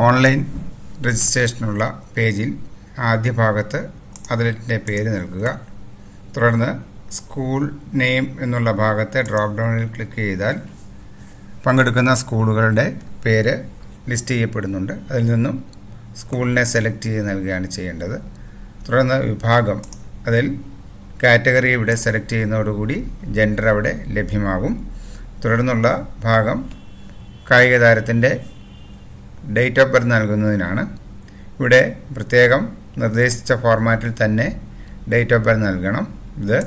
Online രജിസ്ട്രേഷനുള്ള പേജിൽ ആദ്യ ഭാഗത്ത് അത്ലറ്റിൻ്റെ പേര് നൽകുക. തുടർന്ന് സ്കൂൾ നെയിം എന്നുള്ള ഭാഗത്ത് ഡ്രോപ്പ് ഡൗണിൽ ക്ലിക്ക് ചെയ്താൽ പങ്കെടുക്കുന്ന സ്കൂളുകളുടെ പേര് ലിസ്റ്റ് ചെയ്യപ്പെടുന്നുണ്ട്. അതിൽ നിന്നും സ്കൂളിനെ സെലക്ട് ചെയ്ത് നൽകുകയാണ് ചെയ്യേണ്ടത്. തുടർന്ന് വിഭാഗം, അതിൽ കാറ്റഗറി ഇവിടെ സെലക്ട് ചെയ്യുന്നതോടുകൂടി ജെൻഡർ അവിടെ ലഭ്യമാകും. തുടർന്നുള്ള ഭാഗം കായിക താരത്തിൻ്റെ ഡേറ്റ് ഓഫ് ബർത്ത് നൽകുന്നതിനാണ്. ഇവിടെ പ്രത്യേകം നിർദ്ദേശിച്ച ഫോർമാറ്റിൽ തന്നെ ഡേറ്റ് ഓഫ് ബർത്ത് നൽകണം. ഇത്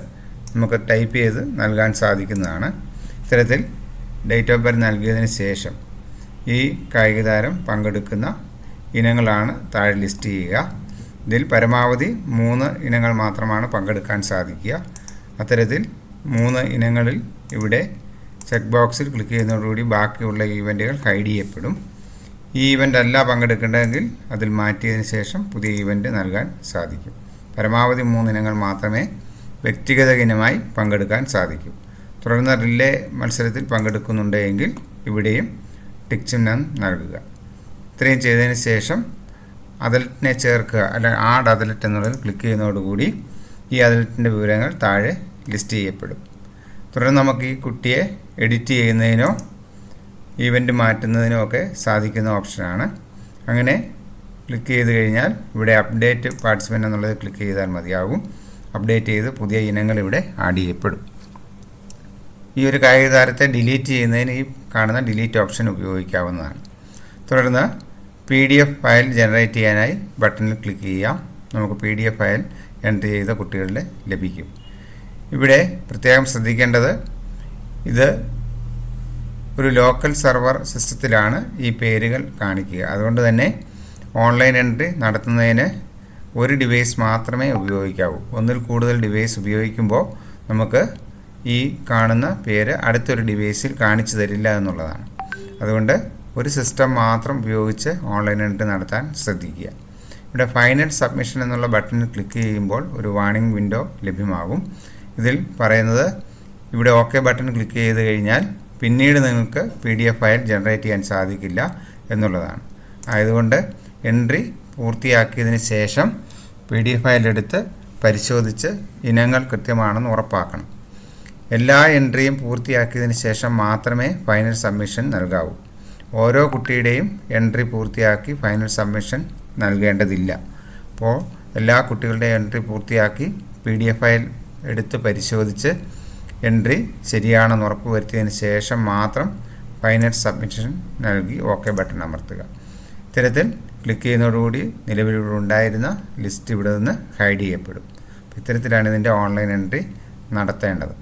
നമുക്ക് ടൈപ്പ് ചെയ്ത് നൽകാൻ സാധിക്കുന്നതാണ്. ഇത്തരത്തിൽ ഡേറ്റ് ഓഫ് ബർത്ത് നൽകിയതിന് ശേഷം ഈ കായിക താരം പങ്കെടുക്കുന്ന ഇനങ്ങളാണ് താഴെ ലിസ്റ്റ് ചെയ്യുക. ഇതിൽ പരമാവധി 3 ഇനങ്ങൾ മാത്രമാണ് പങ്കെടുക്കാൻ സാധിക്കുക. അത്തരത്തിൽ 3 ഇനങ്ങളിൽ ഇവിടെ ചെക്ക് ബോക്സിൽ ക്ലിക്ക് ചെയ്യുന്നതോടുകൂടി ബാക്കിയുള്ള ഈവൻറ്റുകൾ ഹൈഡ് ചെയ്യപ്പെടും. ഈ ഈവൻ്റ് അല്ല പങ്കെടുക്കേണ്ടതെങ്കിൽ അതിൽ മാറ്റിയതിന് ശേഷം പുതിയ ഈവൻ്റ് നൽകാൻ സാധിക്കും. പരമാവധി 3 ഇനങ്ങൾ മാത്രമേ വ്യക്തിഗത ഇനമായി പങ്കെടുക്കാൻ സാധിക്കൂ. തുടർന്ന് റിലേ മത്സരത്തിൽ പങ്കെടുക്കുന്നുണ്ടെങ്കിൽ ഇവിടെയും ടിക്ക് ചിഹ്നം നൽകുക. ഇത്രയും ചെയ്തതിന് ശേഷം അത്ലറ്റിനെ ചേർക്കുക, അല്ലെങ്കിൽ ആഡ് അത്ലറ്റ് എന്നുള്ളതിൽ ക്ലിക്ക് ചെയ്യുന്നതോടുകൂടി ഈ അത്ലറ്റിൻ്റെ വിവരങ്ങൾ താഴെ ലിസ്റ്റ് ചെയ്യപ്പെടും. തുടർന്ന് നമുക്ക് ഈ കുട്ടിയെ എഡിറ്റ് ചെയ്യുന്നതിനോ ഈവൻ്റ് മാറ്റുന്നതിനോ ഒക്കെ സാധിക്കുന്ന ഓപ്ഷനാണ്. അങ്ങനെ ക്ലിക്ക് ചെയ്ത് കഴിഞ്ഞാൽ ഇവിടെ അപ്ഡേറ്റ് പാർട്ടിസിപ്പൻ്റ് എന്നുള്ളത് ക്ലിക്ക് ചെയ്താൽ മതിയാകും. അപ്ഡേറ്റ് ചെയ്ത് പുതിയ ഇനങ്ങൾ ഇവിടെ ആഡ് ചെയ്യപ്പെടും. ഈ ഒരു കായിക താരത്തെ ഡിലീറ്റ് ചെയ്യുന്നതിന് ഈ കാണുന്ന ഡിലീറ്റ് ഓപ്ഷൻ ഉപയോഗിക്കാവുന്നതാണ്. തുടർന്ന് PDF ഫയൽ ജനറേറ്റ് ചെയ്യാനായി ബട്ടണിൽ ക്ലിക്ക് ചെയ്യാം. നമുക്ക് PDF ഫയൽ എൻ്റർ ചെയ്ത കുട്ടികളുടെ ലഭിക്കും. ഇവിടെ പ്രത്യേകം ശ്രദ്ധിക്കേണ്ടത്, ഇത് ഒരു ലോക്കൽ സെർവർ സിസ്റ്റത്തിലാണ് ഈ പേരുകൾ കാണിക്കുക. അതുകൊണ്ട് തന്നെ ഓൺലൈൻ എൻട്രി നടത്തുന്നതിന് ഒരു ഡിവൈസ് മാത്രമേ ഉപയോഗിക്കാവൂ. ഒന്നിൽ കൂടുതൽ ഡിവൈസ് ഉപയോഗിക്കുമ്പോൾ നമുക്ക് ഈ കാണുന്ന പേര് അടുത്തൊരു ഡിവൈസിൽ കാണിച്ചു തരില്ല എന്നുള്ളതാണ്. അതുകൊണ്ട് ഒരു സിസ്റ്റം മാത്രം ഉപയോഗിച്ച് ഓൺലൈൻ എൻട്രി നടത്താൻ ശ്രദ്ധിക്കുക. ഇവിടെ ഫൈനൽ സബ്മിഷൻ എന്നുള്ള ബട്ടണിൽ ക്ലിക്ക് ചെയ്യുമ്പോൾ ഒരു വാർണിംഗ് വിൻഡോ ലഭ്യമാകും. ഇതിൽ പറയുന്നത് ഇവിടെ ഓക്കെ ബട്ടൺ ക്ലിക്ക് ചെയ്ത് കഴിഞ്ഞാൽ പിന്നീട് നിങ്ങൾക്ക് PDF ഫയൽ ജനറേറ്റ് ചെയ്യാൻ സാധിക്കില്ല എന്നുള്ളതാണ്. ആയതുകൊണ്ട് എൻട്രി പൂർത്തിയാക്കിയതിന് ശേഷം PDF ഫയൽ എടുത്ത് പരിശോധിച്ച് ഇനങ്ങൾ കൃത്യമാണെന്ന് ഉറപ്പാക്കണം. എല്ലാ എൻട്രിയും പൂർത്തിയാക്കിയതിന് ശേഷം മാത്രമേ ഫൈനൽ സബ്മിഷൻ നൽകാവൂ. ഓരോ കുട്ടിയുടെയും എൻട്രി പൂർത്തിയാക്കി ഫൈനൽ സബ്മിഷൻ നൽകേണ്ടതില്ല. അപ്പോൾ എല്ലാ കുട്ടികളുടെയും എൻട്രി പൂർത്തിയാക്കി PDF ഫയൽ എടുത്ത് പരിശോധിച്ച് എൻട്രി ശരിയാണെന്ന് ഉറപ്പ് വരുത്തിയതിന് ശേഷം മാത്രം ഫൈനൽ സബ്മിഷൻ നൽകി ഓക്കെ ബട്ടൺ അമർത്തുക. ഇത്തരത്തിൽ ക്ലിക്ക് ചെയ്യുന്നതോടുകൂടി നിലവിലുണ്ടായിരുന്ന ലിസ്റ്റ് ഇവിടെ നിന്ന് ഹൈഡ് ചെയ്യപ്പെടും. ഇത്തരത്തിലാണ് ഇതിൻ്റെ ഓൺലൈൻ എൻട്രി നടത്തേണ്ടത്.